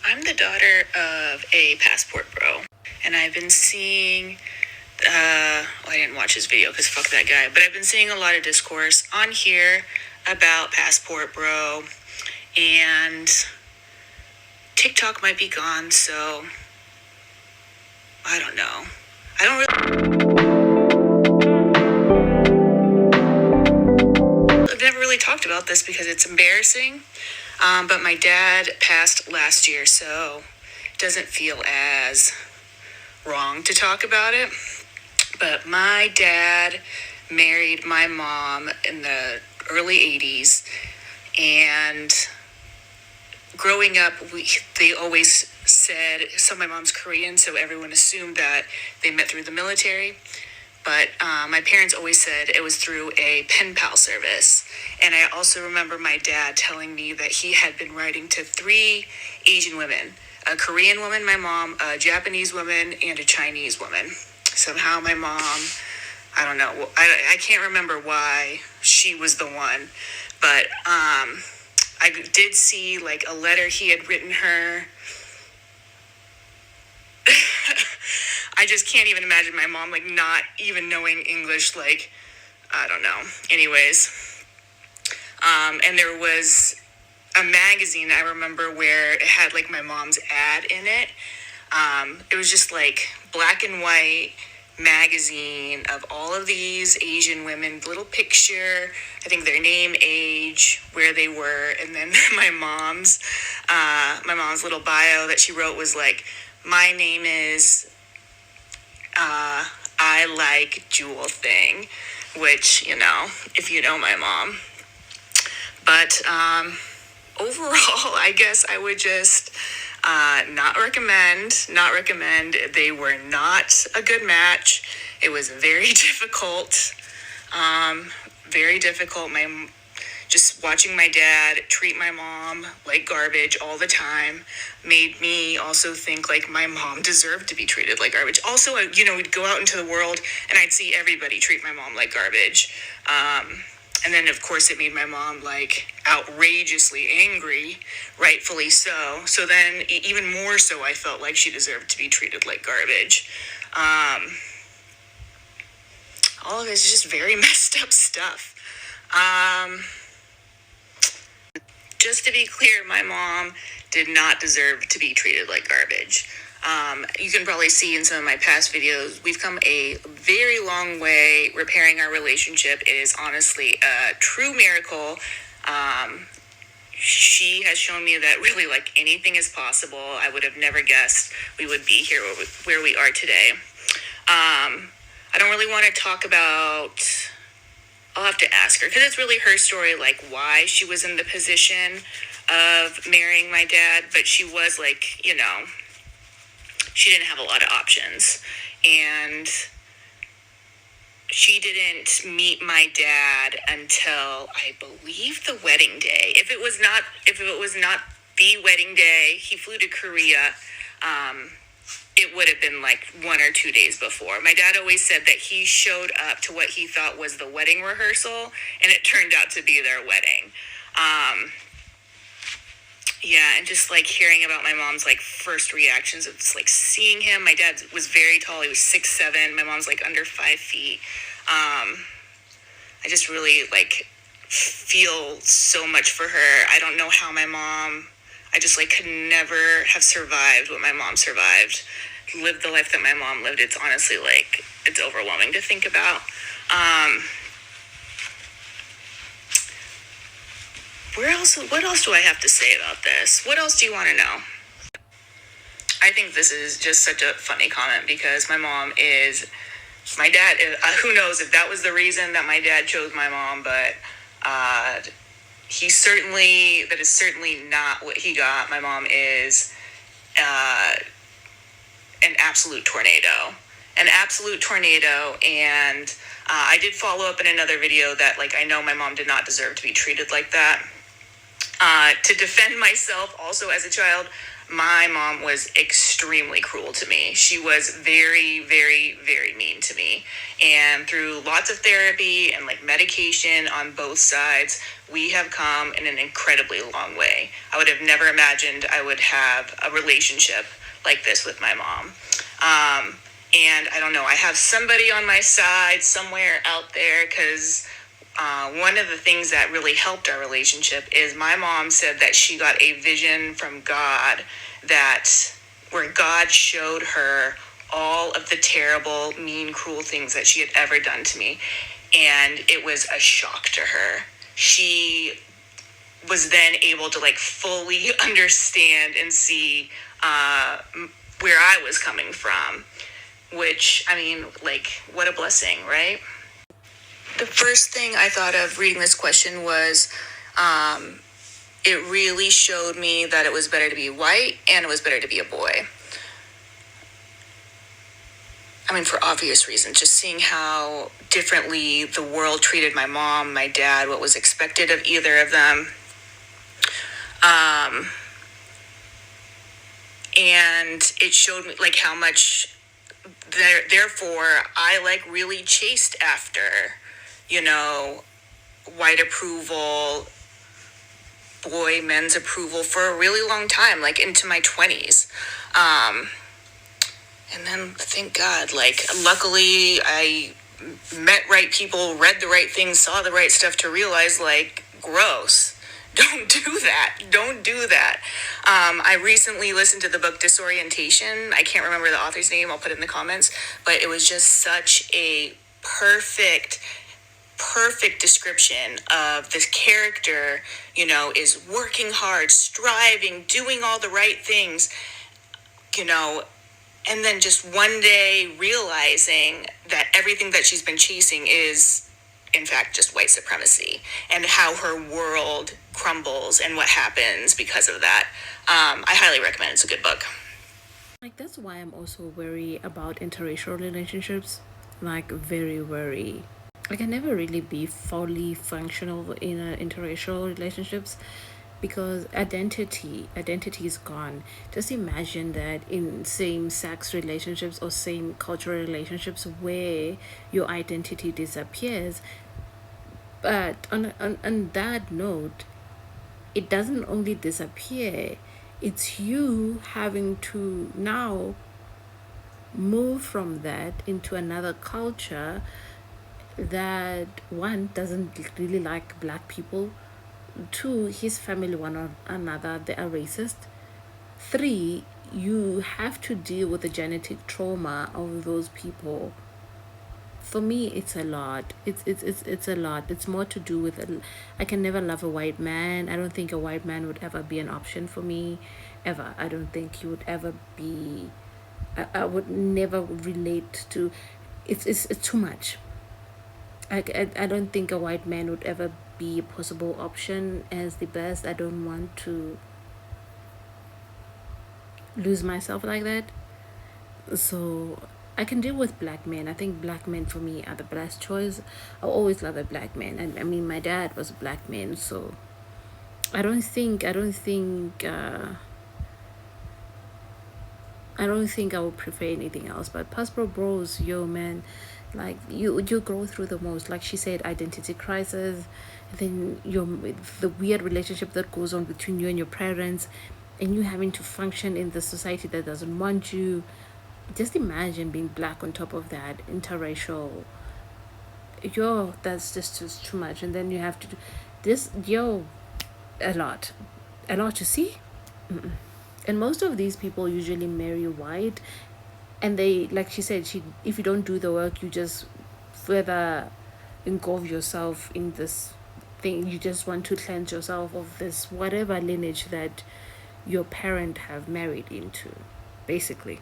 I'm the daughter of a passport bro, and I've been seeing, I didn't watch his video because fuck that guy, but I've been seeing a lot of discourse on here about passport bro, and TikTok might be gone, so I don't know. I don't really, I've never really talked about this because it's embarrassing. But my dad passed last year, so it doesn't feel as wrong to talk about it. But my dad married my mom in the early 80s, and growing up, they always said, so my mom's Korean, so everyone assumed that they met through the military. But my parents always said it was through a pen pal service. And I also remember my dad telling me that he had been writing to 3 Asian women, a Korean woman, my mom, a Japanese woman, and a Chinese woman. Somehow my mom, I don't know, I can't remember why she was the one, but I did see like a letter he had written her. I just can't even imagine my mom like not even knowing English, like, I don't know. Anyways, and there was a magazine I remember where it had like my mom's ad in it. It was just like black and white magazine of all of these Asian women, little picture, I think their name, age, where they were, and then my mom's little bio that she wrote was like, my name is I like Jewel Thing, which, you know, if you know my mom. But overall, I guess I would just not recommend. They were not a good match. It was very difficult. Very difficult. Just watching my dad treat my mom like garbage all the time made me also think like my mom deserved to be treated like garbage. Also, you know, we'd go out into the world and I'd see everybody treat my mom like garbage. And then, of course, it made my mom, like, outrageously angry, rightfully so. So then, even more so, I felt like she deserved to be treated like garbage. All of it is just very messed up stuff. Just to be clear, my mom did not deserve to be treated like garbage. You can probably see in some of my past videos, we've come a very long way repairing our relationship. It is honestly a true miracle. She has shown me that really, like, anything is possible. I would have never guessed we would be here where we are today. I don't really want to talk about, I'll have to ask her, because it's really her story, like, why she was in the position of marrying my dad, but she was, like, you know, she didn't have a lot of options, and she didn't meet my dad until I believe the wedding day. If it was not the wedding day, he flew to Korea. It would have been like 1 or 2 days before. My dad always said that he showed up to what he thought was the wedding rehearsal, and it turned out to be their wedding. Yeah, and just like hearing about my mom's like first reactions of just like seeing him. My dad was very tall. He was 6'7". My mom's like under 5 feet. I just really like feel so much for her. I don't know how I just like could never have survived what my mom survived, lived the life that my mom lived. It's honestly like, it's overwhelming to think about. What else do I have to say about this? What else do you want to know? I think this is just such a funny comment because my dad, who knows if that was the reason that my dad chose my mom, but that is certainly not what he got. My mom is an absolute tornado. And I did follow up in another video that, like, I know my mom did not deserve to be treated like that. To defend myself, also as a child, my mom was extremely cruel to me. She was very, very, very mean to me. And through lots of therapy and like medication on both sides, we have come in an incredibly long way. I would have never imagined I would have a relationship like this with my mom. And I don't know, I have somebody on my side somewhere out there because one of the things that really helped our relationship is my mom said that she got a vision from God that where God showed her all of the terrible, mean, cruel things that she had ever done to me. And it was a shock to her. She was then able to like fully understand and see where I was coming from, which, I mean, like, what a blessing, right? The first thing I thought of reading this question was it really showed me that it was better to be white and it was better to be a boy. I mean, for obvious reasons, just seeing how differently the world treated my mom, my dad, what was expected of either of them. And it showed me like how much therefore I like really chased after, you know, white approval, men's approval for a really long time, like into my 20s. And then thank God, like, luckily I met right people, read the right things, saw the right stuff to realize, like, gross. Don't do that. Don't do that. I recently listened to the book Disorientation. I can't remember the author's name. I'll put it in the comments. But it was just such a perfect description of this character, you know, is working hard, striving, doing all the right things, you know, and then just one day realizing that everything that she's been chasing is, in fact, just white supremacy, and how her world crumbles and what happens because of that. I highly recommend it. It's a good book. Like, that's why I'm also wary about interracial relationships. Like, very wary. I can never really be fully functional in interracial relationships because identity is gone. Just imagine that in same sex relationships or same cultural relationships where your identity disappears. But on that note, it doesn't only disappear, it's you having to now move from that into another culture that one doesn't really like black people, two, his family one or another they are racist, three, you have to deal with the genetic trauma of those people. For me it's a lot. It's a lot. It's more to do with I can never love a white man. I don't think a white man would ever be an option for me, ever. I don't think he would ever be. I would never relate to. It's too much. I don't think a white man would ever be a possible option as the best. I don't want to lose myself like that. So I can deal with black men. I think black men for me are the best choice. I always love a black man. And I mean, my dad was a black man, so I don't think I would prefer anything else. But Passport Bros, yo man, like you go through the most. Like she said, identity crisis, then the weird relationship that goes on between you and your parents, and you having to function in the society that doesn't want you. Just imagine being black on top of that, interracial. Yo, that's just too much. And then you have to do this, yo, a lot, to see. And most of these people usually marry white, and they, like she said, she if you don't do the work, you just further engulf yourself in this thing. You just want to cleanse yourself of this whatever lineage that your parent have married into, basically.